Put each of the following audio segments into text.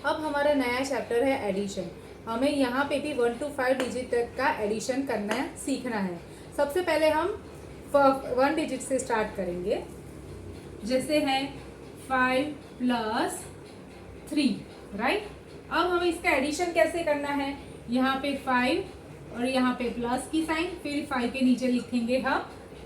अब हमारा नया चैप्टर है एडिशन। हमें यहाँ पे भी 1 to 5 डिजिट तक का एडिशन करना है, सीखना है। सबसे पहले हम 1 डिजिट से स्टार्ट करेंगे, जैसे है 5 + 3, राइट। अब हमें इसका एडिशन कैसे करना है, यहाँ पे 5 और यहाँ पे प्लस की साइन, फिर 5 के नीचे लिखेंगे हम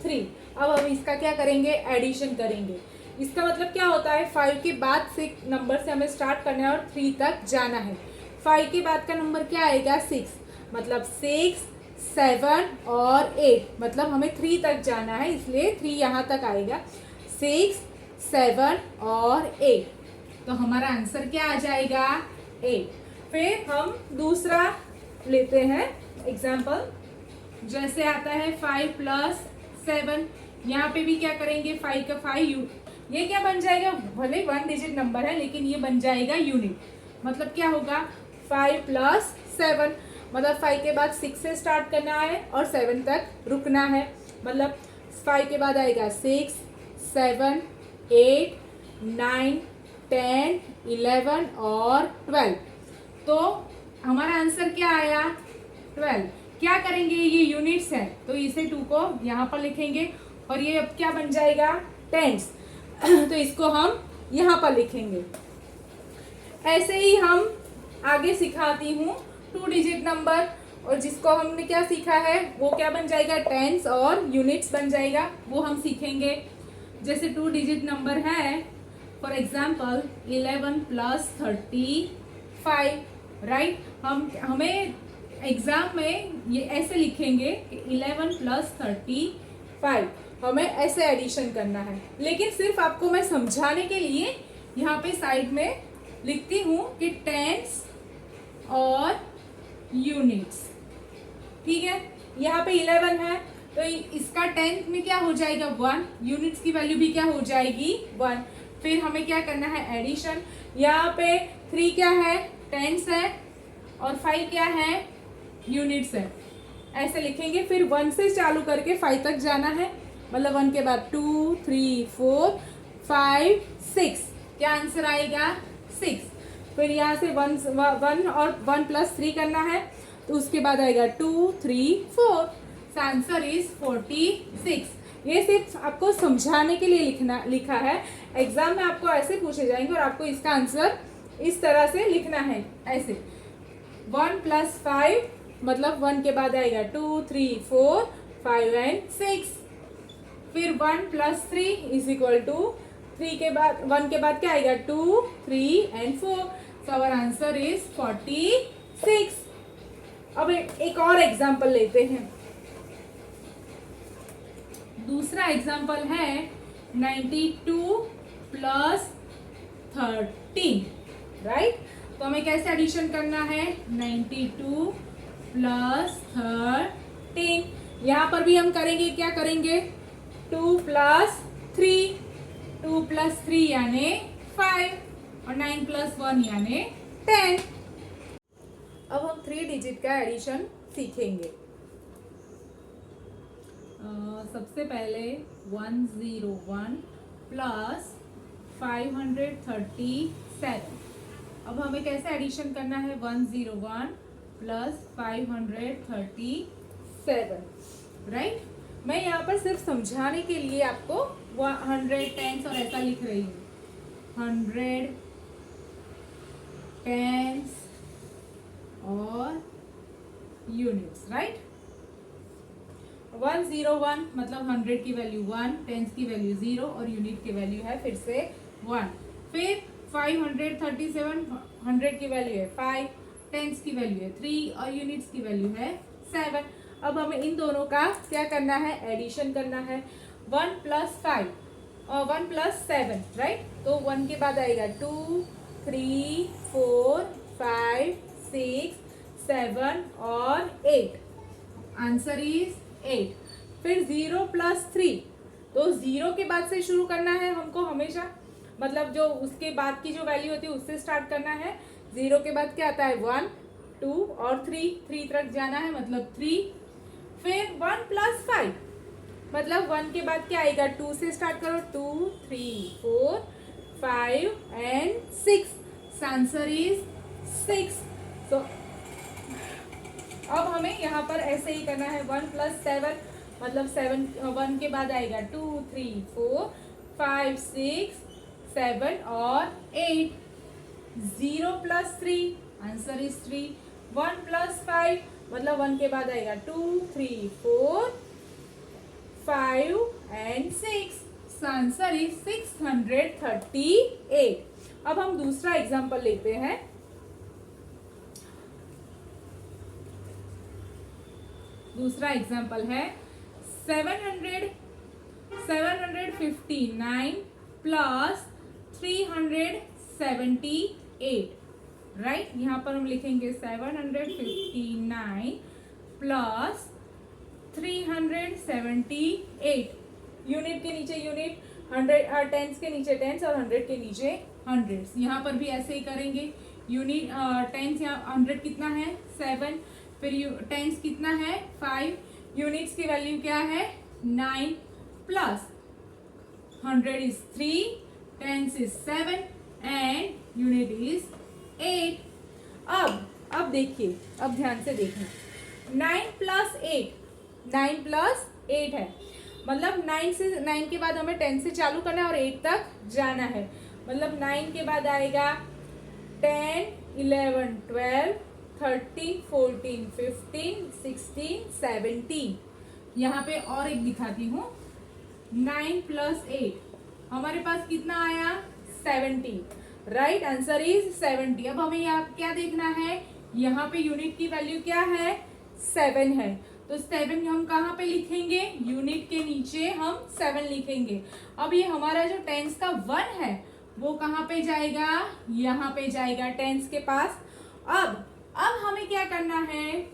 3। अब हम इसका क्या करेंगे, एडिशन करेंगे। इसका मतलब क्या होता है, 5 के बाद से नंबर से हमें स्टार्ट करना है और 3 तक जाना है। 5 के बाद का नंबर क्या आएगा, 6, मतलब 6, 7 और 8, मतलब हमें 3 तक जाना है, इसलिए 3 यहाँ तक आएगा। 6, 7 और 8, तो हमारा आंसर क्या आ जाएगा, 8। फिर हम दूसरा लेते हैं एग्जाम्पल, जैसे आता है 5 + 7। यहाँ पे भी क्या करेंगे, 5 का 5 ये क्या बन जाएगा, भले 1 डिजिट नंबर है लेकिन ये बन जाएगा यूनिट। मतलब क्या होगा, 5 + 7, मतलब 5 के बाद 6 से स्टार्ट करना है और 7 तक रुकना है। मतलब 5 के बाद आएगा 6, 7, 8, 9, 10, 11 और 12। तो हमारा आंसर क्या आया, 12। क्या करेंगे, ये यूनिट्स है तो इसे 2 को यहाँ पर लिखेंगे और ये अब क्या बन जाएगा, टेंस, तो इसको हम यहाँ पर लिखेंगे। ऐसे ही हम आगे सिखाती हूँ 2 डिजिट नंबर, और जिसको हमने क्या सीखा है वो क्या बन जाएगा, टेंस और यूनिट्स बन जाएगा, वो हम सीखेंगे। जैसे 2 डिजिट नंबर है, फॉर एग्जाम्पल 11 + 35, राइट। हमें एग्जाम में ये ऐसे लिखेंगे कि 11 + 35, हमें ऐसे एडिशन करना है। लेकिन सिर्फ आपको मैं समझाने के लिए यहाँ पे साइड में लिखती हूँ कि टेंस और यूनिट्स, ठीक है। यहाँ पे 11 है तो इसका टेंथ में क्या हो जाएगा, 1, यूनिट्स की वैल्यू भी क्या हो जाएगी, 1। फिर हमें क्या करना है, एडिशन। यहाँ पे 3 क्या है, टेंस है, और 5 क्या है, यूनिट्स है, ऐसे लिखेंगे। फिर 1 से चालू करके 5 तक जाना है, मतलब 1 के बाद 2, 3, 4, 5, 6, क्या आंसर आएगा, 6। फिर यहाँ से 1 और 1 + 3 करना है, तो उसके बाद आएगा 2, 3, 4, आंसर इज 46। ये सिर्फ आपको समझाने के लिए लिखा है। एग्जाम में आपको ऐसे पूछे जाएंगे और आपको इसका आंसर इस तरह से लिखना है, ऐसे 1 + 5, मतलब 1 के बाद आएगा 2, 3, 4, 5 एंड 6। फिर 1 + 3 = 3 के बाद 1 के बाद क्या आएगा, 2, 3 and 4। So our answer is 46। अब एक और एग्जाम्पल लेते हैं। दूसरा एग्जाम्पल है 92 + 13, राइट। तो हमें कैसे एडिशन करना है, 92 + 13। यहाँ पर भी हम करेंगे, क्या करेंगे, 2 + 3, 2 + 3 यानी 5, और 9 + 1 यानी 10। अब हम 3 डिजिट का एडिशन सीखेंगे। सबसे पहले 101 + 537। अब हमें कैसे एडिशन करना है, 101 + 537, राइट। मैं यहाँ पर सिर्फ समझाने के लिए आपको 100 टेंस और ऐसा लिख रही हूँ, 100 टेंस और यूनिट्स, राइट। 101 मतलब 100 की वैल्यू 1, टेंस की वैल्यू 0 और यूनिट की वैल्यू है फिर से 1। फिर 537, 100 की वैल्यू है 5, टेंस की वैल्यू है 3 और यूनिट्स की वैल्यू है 7। अब हमें इन दोनों का क्या करना है, एडिशन करना है। 1 + 5 और 1 + 7, राइट। तो 1 के बाद आएगा 2, 3, 4, 5, 6, 7 और 8, आंसर इज 8। फिर 0 + 3, तो 0 के बाद से शुरू करना है हमको हमेशा, मतलब जो उसके बाद की जो वैल्यू होती है उससे स्टार्ट करना है। 0 के बाद क्या आता है, 1, 2 और 3 तक जाना है, मतलब 3। फिर 1 + 5, मतलब 1 के बाद क्या आएगा, 2 से स्टार्ट करो, 2, 3, 4, 5 एंड 6, इसका आंसर इज 6। तो अब हमें यहाँ पर ऐसे ही करना है 1 + 7 मतलब 7 1 के बाद आएगा 2 3 4 5 6 7 और 8। 0 + 3 आंसर इज 3। 1 + 5 मतलब 1 के बाद आएगा 2 3 4 5 and 6। Answer is 638। अब हम दूसरा एग्जांपल लेते हैं। दूसरा एग्जांपल है 759 प्लस 378। राइट, यहाँ पर हम लिखेंगे 759 प्लस 378। यूनिट के नीचे यूनिट, 100 टेंस के नीचे टेंस और 100 के नीचे हंड्रेड्स। यहाँ पर भी ऐसे ही करेंगे। यूनिट टेंस यहाँ 100 कितना है 7, फिर टेंस कितना है 5, यूनिट्स की वैल्यू क्या है 9 plus 100 is 3, tens is 7 and unit is 8। अब देखिए, अब ध्यान से देखना। 9 + 8 है, मतलब 9 के बाद हमें 10 से चालू करना है और 8 तक जाना है। मतलब 9 के बाद आएगा 10 11 12 13 14 15 16 17। यहाँ पे और एक दिखाती हूँ। 9 + 8 हमारे पास कितना आया 70। Right, answer is 70। अब हमें यहाँ क्या देखना है, यहाँ पे यूनिट की वैल्यू क्या है 7 है, तो 7 हम कहाँ पे लिखेंगे, यूनिट के नीचे हम 7 लिखेंगे। अब ये हमारा जो टेंस का 1 है वो कहाँ पे जाएगा, यहाँ पे जाएगा टेंस के पास। अब हमें क्या करना है,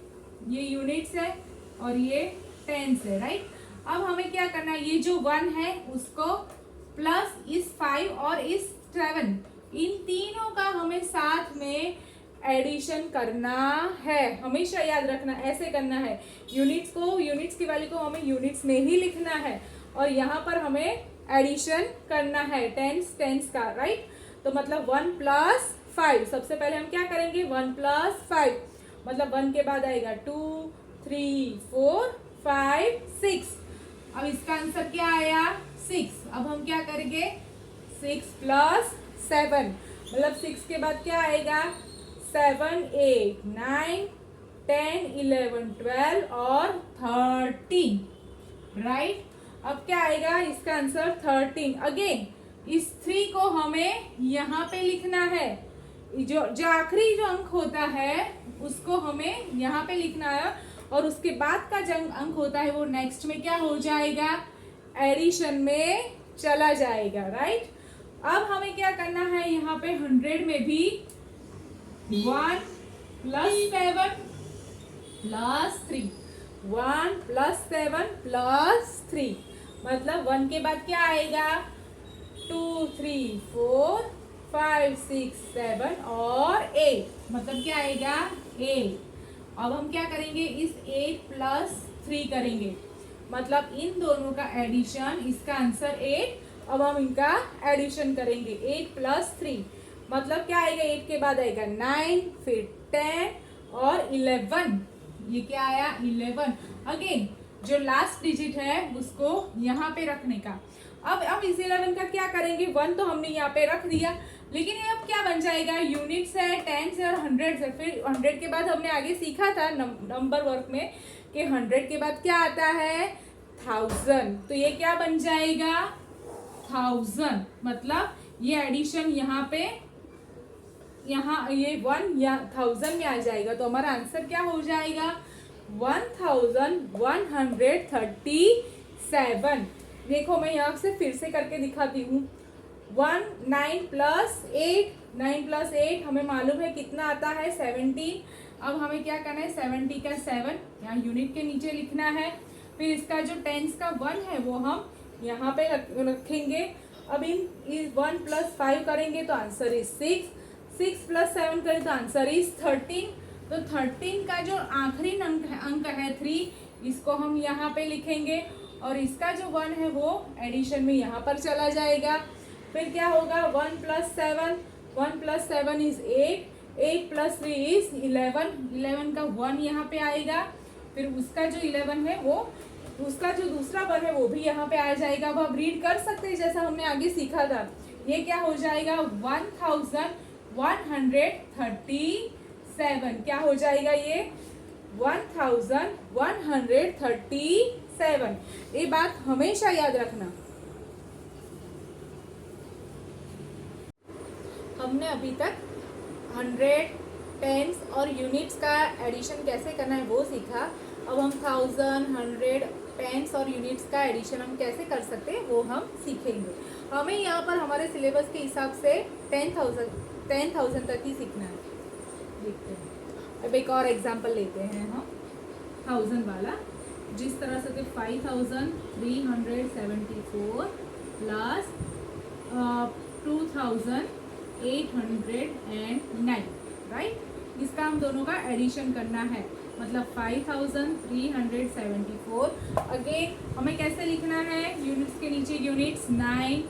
ये यूनिट्स है और ये टेंस है। राइट, अब हमें क्या करना है, ये जो 1 है उसको प्लस इस 5 और इस 7, इन तीनों का हमें साथ में एडिशन करना है। हमेशा याद रखना, ऐसे करना है। यूनिट्स की वैल्यू को हमें यूनिट्स में ही लिखना है और यहाँ पर हमें एडिशन करना है टेंस का। राइट, तो मतलब 1 + 5। सबसे पहले हम क्या करेंगे 1 + 5 मतलब 1 के बाद आएगा 2 3 4 5 6। अब इसका आंसर क्या आया 6। अब हम क्या करेंगे 6 + 7 मतलब 6 के बाद क्या आएगा 7 8 9 10 11 12 और 13। राइट, अब क्या आएगा इसका आंसर 13। अगेन इस 3 को हमें यहाँ पे लिखना है। जो आखिरी जो अंक होता है उसको हमें यहाँ पे लिखना है और उसके बाद का जो अंक होता है वो नेक्स्ट में क्या हो जाएगा, एडिशन में चला जाएगा। राइट, अब हमें क्या करना है, यहाँ पे 100 में भी 1 + 7 + 3, 1 + 7 + 3 मतलब 1 के बाद क्या आएगा 2 3 4 5 6 7 और 8 मतलब क्या आएगा 8। अब हम क्या करेंगे, इस 8 + 3 करेंगे मतलब इन दोनों का एडिशन, इसका आंसर 8। अब हम इनका एडिशन करेंगे 8 + 3 मतलब क्या आएगा, 8 के बाद आएगा 9 फिर 10 और 11। ये क्या आया 11। अगेन जो लास्ट डिजिट है उसको यहाँ पे रखने का। अब इस 11 का क्या करेंगे, 1 तो हमने यहाँ पे रख दिया, लेकिन ये अब क्या बन जाएगा, यूनिट्स है टेंस है और 100 है। फिर 100 के बाद हमने आगे सीखा था नंबर वर्क में कि 100 के बाद क्या आता है 1000, तो ये क्या बन जाएगा 1000। मतलब ये एडिशन यहाँ पे, यहाँ ये 1 या 1000 में आ जाएगा, तो हमारा आंसर क्या हो जाएगा 1137। देखो मैं यहाँ से फिर से करके दिखाती हूँ। 9 + 8 हमें मालूम है कितना आता है 17। अब हमें क्या करना है 70 का 7 यहाँ यूनिट के नीचे लिखना है। फिर इसका जो टेंस का 1 है वो हम यहाँ पे रखेंगे। अब इन 1 + 5 करेंगे तो आंसर इज 6, 6 + 7 करें तो आंसर इज 13। तो 13 का जो आखिरी अंक है 3, इसको हम यहाँ पे लिखेंगे और इसका जो 1 है वो एडिशन में यहाँ पर चला जाएगा। फिर क्या होगा 1 + 7 1 + 7 इज 8, 8 + 3 इज 11, 11 का 1 यहाँ पे आएगा, फिर उसका जो 11 है वो, उसका जो दूसरा 1 है वो भी यहाँ पे आ जाएगा। अब हम रीड कर सकते हैं जैसा हमने आगे सीखा था। ये क्या हो जाएगा 1137, क्या हो जाएगा ये 1137। ये बात हमेशा याद रखना। हमने अभी तक 100, टेंस और यूनिट्स का एडिशन कैसे करना है वो सीखा। अब हम 1000, 100, टेंस और यूनिट्स का एडिशन हम कैसे कर सकते हैं वो हम सीखेंगे। हमें यहाँ पर हमारे सिलेबस के हिसाब से 10,000 तक ही सीखना है। देखते हैं, अब एक और एग्जांपल लेते हैं हम 1000 वाला। जिस तरह से 5374 प्लस 2809, राइट। इसका हम दोनों का एडिशन करना है, मतलब 5374। अगेन हमें कैसे लिखना है, यूनिट्स के नीचे यूनिट्स 9,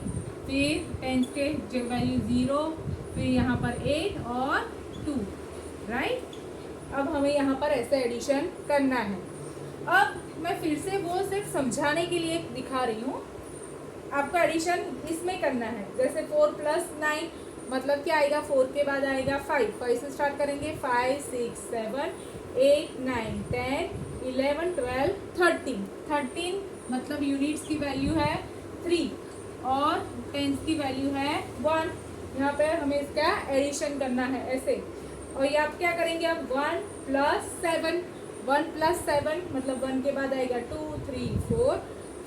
फिर टेंस के वैल्यू 0, फिर यहाँ पर 8 और 2, राइट। अब हमें यहाँ पर ऐसे एडिशन करना है। अब मैं फिर से वो सिर्फ समझाने के लिए दिखा रही हूँ। आपको एडिशन इसमें करना है, जैसे 4 + 9 मतलब क्या आएगा, 4 के बाद आएगा 5, 5 से स्टार्ट करेंगे, 5, 6, 7, 8, 9, 10, 11, 12, 13 मतलब यूनिट्स की वैल्यू है 3 और टेंस की वैल्यू है 1। यहाँ पे हमें इसका एडिशन करना है ऐसे। और ये आप क्या करेंगे, अब 1 + 7 मतलब 1 के बाद आएगा 2, 3, 4,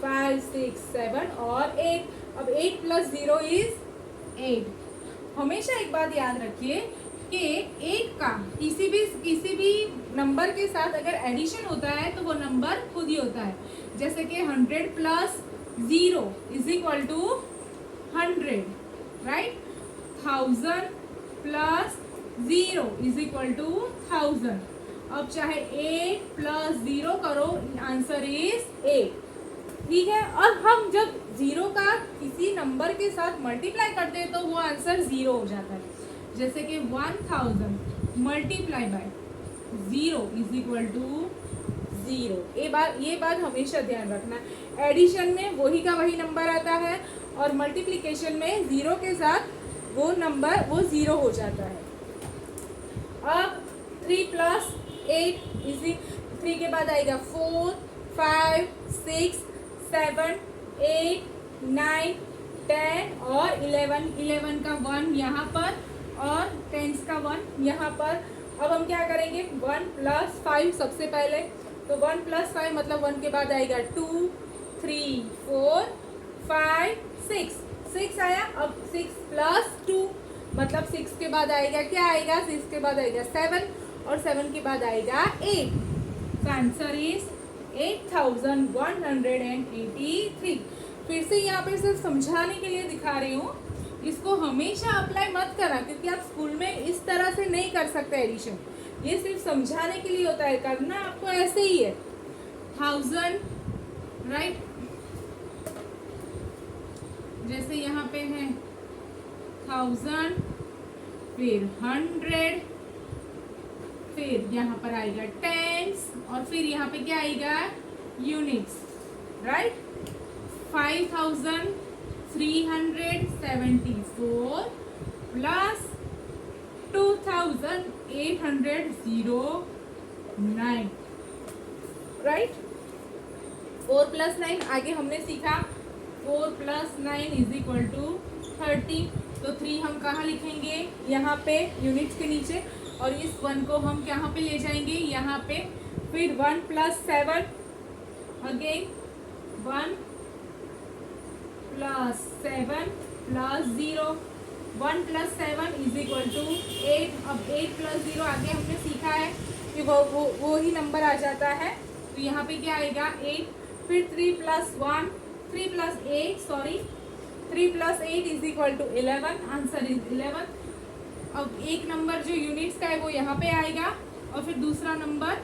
5, 6, 7 और 8। अब 8 + 0 इज 8। हमेशा एक बात याद रखिए कि 8 का किसी भी नंबर के साथ अगर एडिशन होता है तो वो नंबर खुद ही होता है। जैसे कि 100 + 0 is equal to 100, right. 1000 + 0 is equal to 1000। अब चाहे 8 + 0 करो, आंसर इज 8, ठीक है। और हम जब 0 का किसी नंबर के साथ मल्टीप्लाई करते हैं तो वो आंसर 0 हो जाता है। जैसे कि 1000 × 0 इज इक्वल टू 0। ये बात हमेशा ध्यान रखना। एडिशन में वही का वही नंबर आता है और मल्टीप्लिकेशन में 0 के साथ वो नंबर वो 0 हो जाता है। अब 3 + 8 3 के बाद आएगा 4, 5, 6, 7, 8, 9, 10 और 11 का 1 यहाँ पर और टेंस का 1 यहाँ पर। अब हम क्या करेंगे, 1 + 5 सबसे पहले, तो 1 + 5 मतलब 1 के बाद आएगा 2, 3, 4, 5, 6 आया। अब 6 + 2 मतलब 6 के बाद आएगा क्या आएगा, 6 के बाद आएगा 7 और 7 के बाद आएगा 8। तो आंसर इज 8183। फिर से यहाँ पे सिर्फ समझाने के लिए दिखा रही हूँ, इसको हमेशा अप्लाई मत करना क्योंकि आप स्कूल में इस तरह से नहीं कर सकते एडिशन। ये सिर्फ समझाने के लिए होता है, करना आपको ऐसे ही है। 1000, राइट, जैसे यहाँ पे है 1000, फिर 100, फिर यहाँ पर आएगा टेंस और फिर यहाँ पे क्या आएगा, यूनिट्स, राइट। 5374 plus 2809, right. 4 + 9 आगे हमने सीखा, 4 + 9 इज इक्वल टू 30। तो 3 हम कहाँ लिखेंगे, यहाँ पे यूनिट्स के नीचे, और इस 1 को हम कहाँ पे ले जाएंगे, यहाँ पे। फिर 1 + 7 अगेन 1 + 7 + 0, 1 + 7 इज इक्वल टू 8। अब 8 + 0 आगे हमने सीखा है कि वो ही नंबर आ जाता है। तो यहाँ पे क्या आएगा 8। फिर 3 + 8 is equal to 11, answer is 11। अब एक नंबर जो यूनिट्स का है वो यहाँ पे आएगा और फिर दूसरा नंबर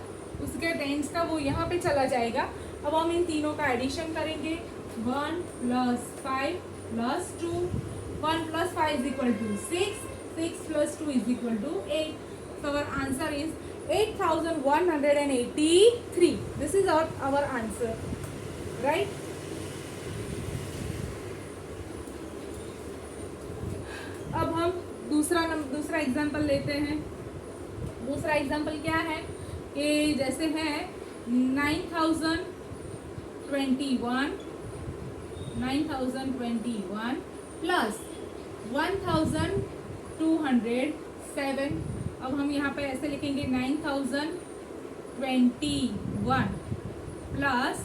उसके टेंस का वो यहाँ पे चला जाएगा। अब हम इन तीनों का एडिशन करेंगे, 1 + 5 + 2, 1 + 5 is equal to 6, 6 plus 2 is equal to 8. So our answer is 8183. This is our answer, right? अब हम दूसरा एग्जाम्पल लेते हैं। दूसरा एग्जाम्पल क्या है कि जैसे है 9021 प्लस 1207। अब हम यहाँ पे ऐसे लिखेंगे 9021 प्लस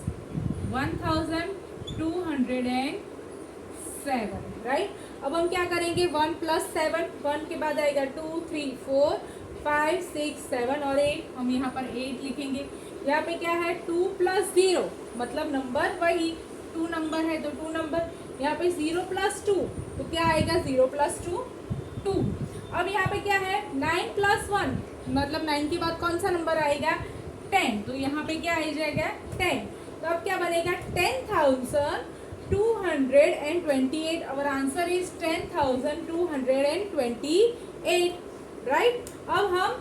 1207, राइट। अब हम क्या करेंगे 1 प्लस 7, 1 के बाद आएगा 2 3 4 5 6 7 और 8। हम यहाँ पर 8 लिखेंगे। यहाँ पे क्या है 2 प्लस 0, मतलब नंबर वही 2 नंबर है तो 2 नंबर। यहाँ पे 0 प्लस 2 तो क्या आएगा 0 प्लस 2 2। अब यहाँ पे क्या है 9 प्लस 1, मतलब 9 के बाद कौन सा नंबर आएगा 10, तो यहाँ पे क्या आ जाएगा 10। तो अब क्या बनेगा 10,228। Our answer is 10,228, right. अब हम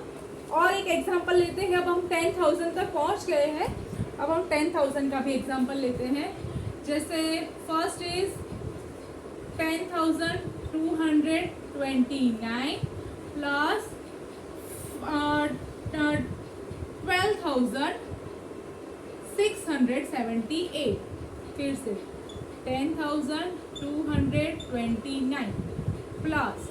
और एक एग्जांपल लेते हैं। अब हम 10,000 तक पहुंच गए हैं। अब हम 10,000 का भी एग्जांपल लेते हैं। जैसे फर्स्ट इज 10,229 प्लस 12,678। फिर से 10,229 प्लस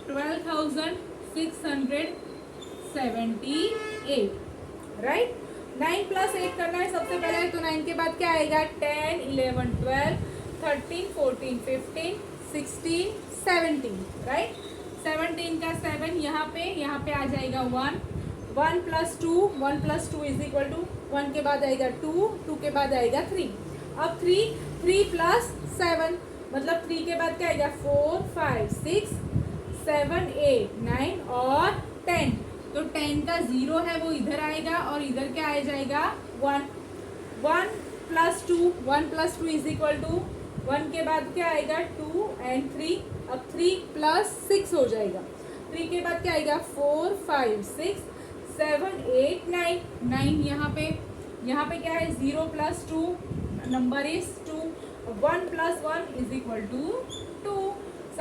12,678, राइट। 9 प्लस 8 करना है सबसे पहले, तो 9 के बाद क्या आएगा 10 11 12 13 14 15 16 17, राइट। 17 का 7 यहाँ पे आ जाएगा 1 plus 2, 1 plus 2 is equal to 1 के बाद आएगा 2, 2 के बाद आएगा 3। अब 3 प्लस 7, मतलब 3 के बाद क्या आएगा 4 5 6 7 8 9 और 10। तो 10 का 0 है वो इधर आएगा और इधर क्या आ जाएगा 1 plus 2, 1 plus 2 is equal to 1 के बाद क्या आएगा 2 एंड 3। अब 3 प्लस 6 हो जाएगा। 3 के बाद क्या आएगा 4 5 6 7 8 9 9। यहाँ पे क्या है 0 plus 2, number is 2। 1 plus 1 is equal to 2।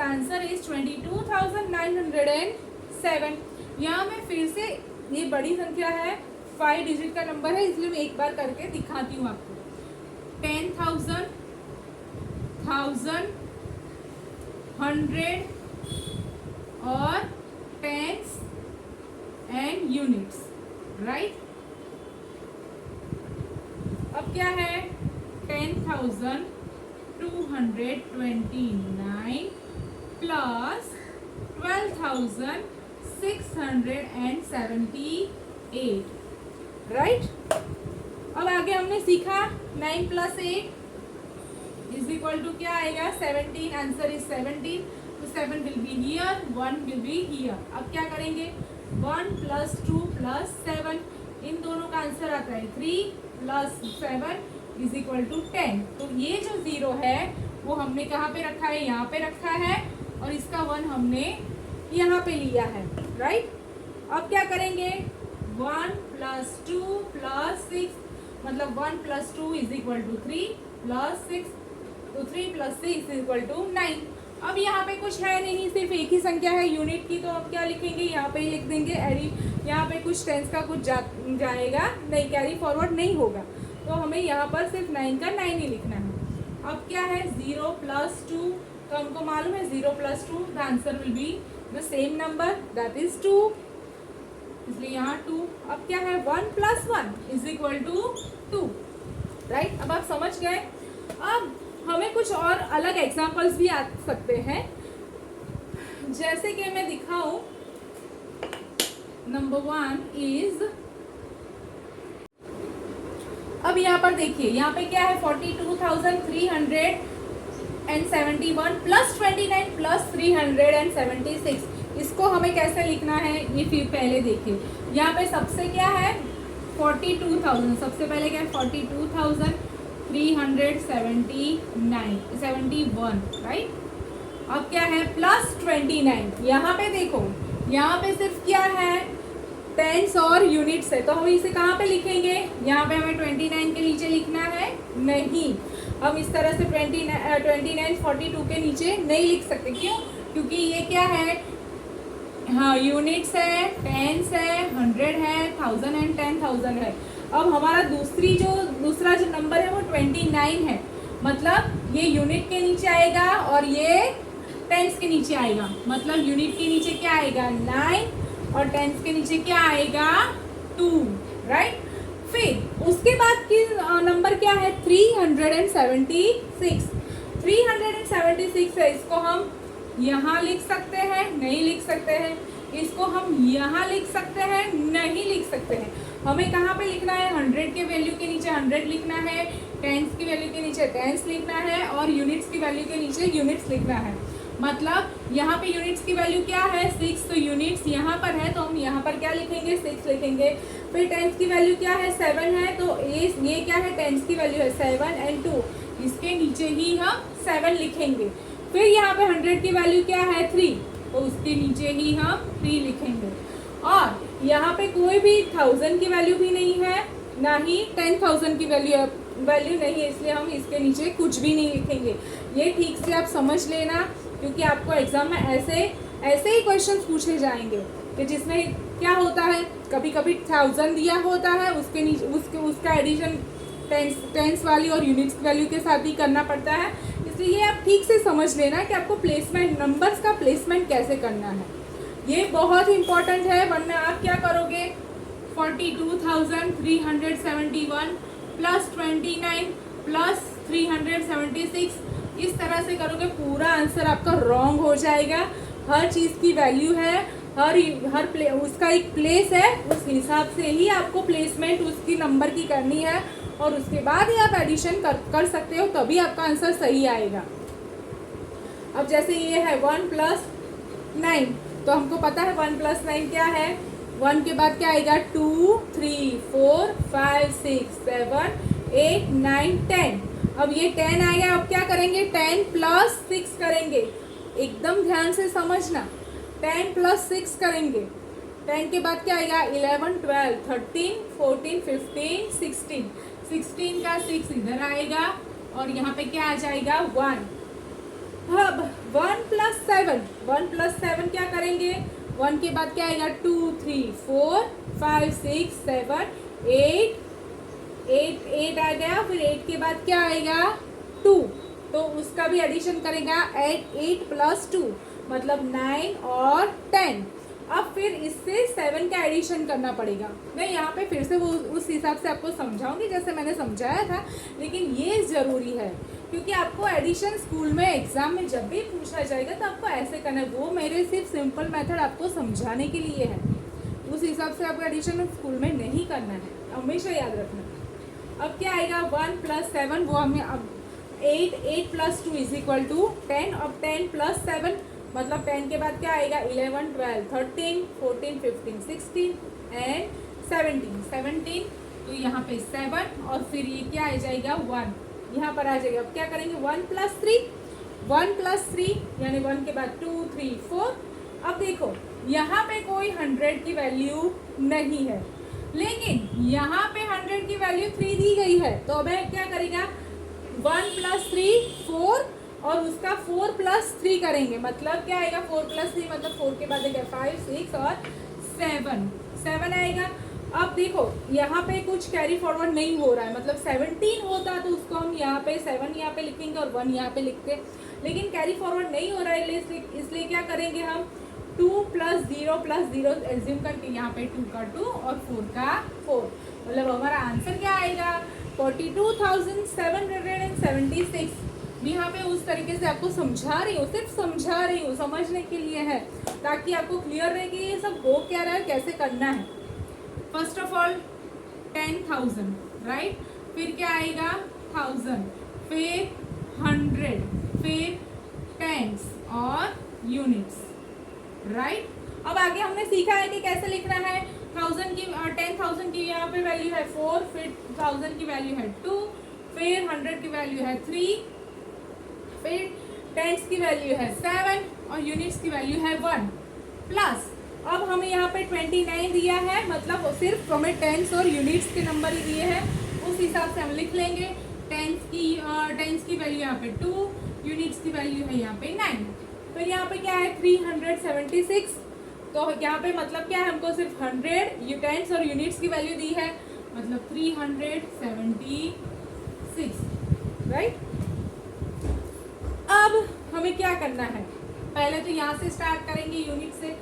Answer is 22,907। यहाँ में फिर से ये बड़ी संख्या है, 5 डिजिट का नंबर है, इसलिए मैं एक बार करके दिखाती हूँ आपको। 10,000 1000 100 और टेंस एंड यूनिट्स, राइट। अब क्या है 10,229 प्लस 12,678, राइट। अब आगे हमने सीखा 9 प्लस 8 इज इक्वल टू क्या आएगा 17। आंसर इज 17, तो 7 will be here, 1 will be here. अब क्या करेंगे 1 प्लस 2 प्लस 7, इन दोनों का आंसर आता है 3 प्लस 7 इज इक्वल टू 10। तो ये जो 0 है वो हमने कहाँ पे रखा है, यहाँ पे रखा है, और इसका 1 हमने यहाँ पे लिया है, राइट। अब क्या करेंगे 1 प्लस 2 प्लस 6, मतलब 1 plus 2 is equal to 3 plus 6, तो 3 प्लस 6 इज इक्वल टू 9। अब यहाँ पे कुछ है नहीं, सिर्फ एक ही संख्या है यूनिट की, तो अब क्या लिखेंगे यहाँ पे लिख देंगे एडी। यहाँ पे कुछ टेंस का कुछ जाएगा नहीं, कैरी फॉरवर्ड नहीं होगा, तो हमें यहाँ पर सिर्फ 9 का 9 ही लिखना है। अब क्या है 0 प्लस 2, तो हमको मालूम है 0 plus 2 the answer will be the same number, that is 2, इसलिए यहाँ 2। अब क्या है 1 plus 1 is equal to 2, right. अब आप समझ गए। अब हमें कुछ और अलग एग्जाम्पल्स भी आ सकते हैं, जैसे कि मैं दिखाऊं। नंबर 1 इज, अब यहाँ पर देखिए, यहाँ पे क्या है 42,371 प्लस 29 प्लस 376। इसको हमें कैसे लिखना है ये फिर पहले देखिए। यहाँ पे सबसे क्या है 42,000, सबसे पहले क्या है 42,371, राइट। अब क्या है +29। यहाँ पे देखो, यहाँ पे सिर्फ क्या है टेंस और यूनिट्स है, तो हम इसे कहाँ पे लिखेंगे, यहाँ पे हमें 29 के नीचे लिखना है नहीं, हम इस तरह से 29 42 के नीचे नहीं लिख सकते। क्यों? क्योंकि ये क्या है, हाँ यूनिट्स है, टेंस है, 100 है, 1000 एंड 10,000 है। अब हमारा दूसरा जो नंबर है वो 29 है, मतलब ये यूनिट के नीचे आएगा और ये टेंस के नीचे आएगा, मतलब यूनिट के नीचे क्या आएगा 9 और टेंस के नीचे क्या आएगा 2, राइट। फिर उसके बाद की नंबर क्या है 376। 376 है, इसको हम यहाँ लिख सकते हैं, नहीं लिख सकते हैं, इसको हम यहाँ लिख सकते हैं, नहीं लिख सकते हैं। हमें कहाँ पे लिखना है, 100 के वैल्यू के नीचे 100 लिखना है, टेंस की वैल्यू के नीचे टेंस लिखना है और यूनिट्स की वैल्यू के नीचे यूनिट्स लिखना है। मतलब यहाँ पे यूनिट्स की वैल्यू क्या है 6, तो यूनिट्स यहाँ पर है तो हम यहाँ पर क्या लिखेंगे 6 लिखेंगे। फिर टेंस की वैल्यू क्या है 7 है, तो ये क्या है टेंस की वैल्यू है 7 एंड 2, इसके नीचे ही हम 7 लिखेंगे। फिर यहाँ पे 100 की वैल्यू क्या है 3, तो उसके नीचे ही हम 3 लिखेंगे। और यहाँ पे कोई भी 1000 की वैल्यू भी नहीं है, ना ही 10,000 की वैल्यू नहीं है, इसलिए हम इसके नीचे कुछ भी नहीं लिखेंगे। ये ठीक से आप समझ लेना, क्योंकि आपको एग्जाम में ऐसे ही क्वेश्चंस पूछे जाएंगे कि जिसमें क्या होता है, कभी कभी 1000 दिया होता है, उसके नीचे उसका एडिशन टेंस वाली और यूनिट्स वैल्यू के साथ ही करना पड़ता है। इसलिए ये आप ठीक से समझ लेना कि आपको प्लेसमेंट नंबर्स का प्लेसमेंट कैसे करना है, ये बहुत इंपॉर्टेंट है। वरना आप क्या करोगे 42,371 प्लस 29 प्लस 376, इस तरह से करोगे, पूरा आंसर आपका रॉन्ग हो जाएगा। हर चीज़ की वैल्यू है, उसका एक प्लेस है, उस हिसाब से ही आपको प्लेसमेंट उसकी नंबर की करनी है और उसके बाद ही आप एडिशन कर सकते हो, तभी आपका आंसर सही आएगा। अब जैसे ये है 1 + 9, तो हमको पता है 1 + 9 क्या है, 1 के बाद क्या आएगा 2 3 4 5 6 7 8 9 10। अब ये 10 आएगा, अब क्या करेंगे 10 + 6 करेंगे, एकदम ध्यान से समझना, 10 + 6 करेंगे। 10 के बाद क्या आएगा 11 12 13 14 15 16, 16 का 6 इधर आएगा और यहाँ पे क्या आ जाएगा 1। अब 1 + 7, 1 + 7 क्या करेंगे, 1 के बाद क्या आएगा 2 3 4 5 6 7 8 8 आ गया। फिर 8 के बाद क्या आएगा 2, तो उसका भी एडिशन करेगा 8 + 2 मतलब 9 और 10। अब फिर इससे 7 का एडिशन करना पड़ेगा। मैं यहाँ पे फिर से वो उस हिसाब से आपको समझाऊंगी जैसे मैंने समझाया था, लेकिन ये ज़रूरी है क्योंकि आपको एडिशन स्कूल में एग्जाम में जब भी पूछा जाएगा तो आपको ऐसे करना है। वो मेरे सिर्फ सिंपल मेथड आपको समझाने के लिए है, उस हिसाब से आपको एडिशन स्कूल में नहीं करना है, हमेशा याद रखना। अब क्या आएगा 1 + 7, वो हमें अब 8 + 2 = 10। अब 10 + 7 मतलब 10 के बाद क्या आएगा 11 12 13 14 15 16 एंड 17, तो यहाँ पे 7 और फिर ये क्या आ जाएगा 1 यहाँ पर आ जाएगा। अब क्या करेंगे 1 + 3, 1 + 3 यानी 1 के बाद 2 3 4। अब देखो यहाँ पे कोई 100 की वैल्यू नहीं है, लेकिन यहाँ पे 100 की वैल्यू 3 दी गई है, तो अब क्या करेगा 1 + 3 4 और उसका 4 + 3 करेंगे, मतलब क्या आएगा 4 + 3 मतलब 4 के बाद आएगा 5 6 और 7 आएगा। अब देखो यहाँ पे कुछ कैरी फॉरवर्ड नहीं हो रहा है, मतलब 17 होता तो उसको हम यहाँ पे 7 यहाँ पे लिखेंगे और 1 यहाँ पे लिखते, लेकिन कैरी फॉरवर्ड नहीं हो रहा है, इसलिए क्या करेंगे हम 2 + 0 + 0 एज्यूम करके यहाँ पे 2 का 2 और 4 का 4, मतलब हमारा आंसर क्या आएगा 42,776। यहाँ पे उस तरीके से आपको समझा रही हूँ, सिर्फ समझा रही हूँ, समझने के लिए है, ताकि आपको क्लियर रहे कि ये सब हो क्या रहा है, कैसे करना है। फर्स्ट ऑफ ऑल 10,000 राइट, फिर क्या आएगा 1000, फिर 100, फिर टेंस और यूनिट्स, राइट। अब आगे हमने सीखा है कि कैसे लिखना है। 10,000 की यहाँ पे वैल्यू है 4, फिर 1000 की वैल्यू है 2, फिर 100 की वैल्यू है 3, फिर टेंस की वैल्यू है 7 और यूनिट्स की वैल्यू है 1 प्लस अब हमें यहाँ पे 29 दिया है, मतलब सिर्फ हमें टेंस और यूनिट्स के नंबर ही दिए हैं, उस हिसाब से हम लिख लेंगे। टेंस की वैल्यू यहाँ पे 2, यूनिट्स की वैल्यू है यहाँ पे 9। तो यहाँ पे क्या है 376। तो यहाँ पे मतलब क्या है, हमको सिर्फ 100 टेंस और यूनिट्स की वैल्यू दी है, मतलब 376, राइट। अब हमें क्या करना है, पहले तो यहाँ से स्टार्ट करेंगे यूनिट से।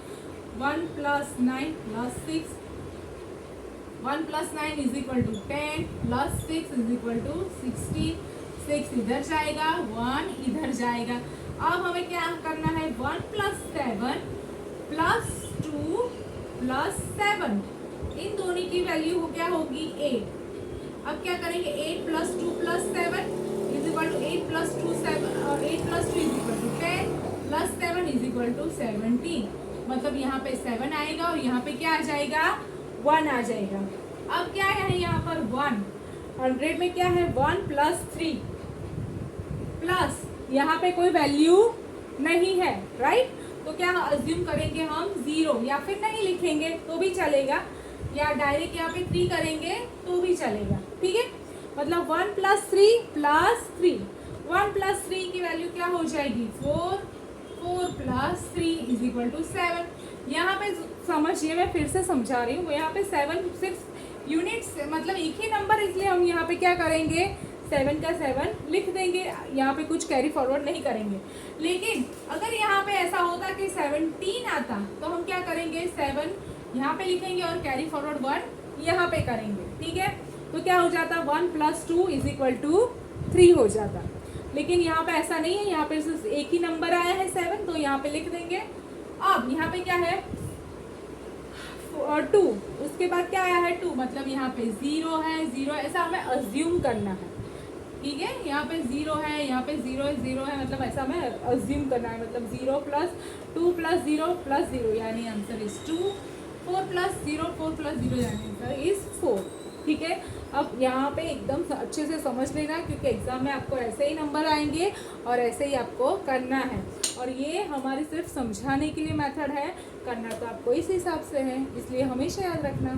1 + 9 + 6, 1 + 9 = 10 + 6 = 16। 6 इधर जाएगा, 1 इधर जाएगा। अब हमें क्या करना है, 1 + 7 + 2 + 7, इन दोनों की वैल्यू क्या होगी 8। अब क्या करेंगे, 8 + 2 + 7 = 8 + 2 7, और 8 + 2 = 10 + 7 = 17। मतलब यहाँ पे 7 आएगा और यहाँ पे क्या आ जाएगा, 1 आ जाएगा। अब क्या है यहाँ पर 1, 100 में क्या है 1 + 3 प्लस यहाँ पे कोई वैल्यू नहीं है, राइट। तो क्या अज्यूम करेंगे हम 0, या फिर नहीं लिखेंगे तो भी चलेगा, या डायरेक्ट यहाँ पे 3 करेंगे तो भी चलेगा, ठीक है। मतलब 1 + 3 + 3, 1 + 3 की वैल्यू क्या हो जाएगी 4, 4 + 3 = 7। यहाँ पे समझिए, मैं फिर से समझा रही हूँ, यहाँ पे 7 सिर्फ यूनिट्स मतलब एक ही नंबर, इसलिए हम यहाँ पे क्या करेंगे 7 का 7 लिख देंगे, यहाँ पे कुछ कैरी फॉरवर्ड नहीं करेंगे। लेकिन अगर यहाँ पे ऐसा होता कि 17 आता तो हम क्या करेंगे, 7 यहाँ पे लिखेंगे और कैरी फॉरवर्ड 1 यहाँ पे करेंगे, ठीक है। तो क्या हो जाता 1 + 2 = 3 हो जाता। लेकिन यहाँ पे ऐसा नहीं है, यहाँ पे सिर्फ एक ही नंबर आया है 7, तो यहाँ पे लिख देंगे। अब यहाँ पे क्या है 2, उसके बाद क्या आया है 2, मतलब यहाँ पे 0 है, 0 ऐसा हमें अज्यूम करना है, ठीक है। यहाँ पे 0 है, यहाँ पे 0 है, 0 है, मतलब ऐसा हमें अज्यूम करना है। मतलब 0 + 2 + 0 + 0 यानी आंसर इज 2, 4 + 0 4 + 0 यानी आंसर इज 4, ठीक है। अब यहाँ पे एकदम अच्छे से समझ लेना, क्योंकि एग्जाम में आपको ऐसे ही नंबर आएंगे और ऐसे ही आपको करना है। और ये हमारी सिर्फ समझाने के लिए मेथड है, करना तो आपको इस हिसाब से है, इसलिए हमेशा याद रखना।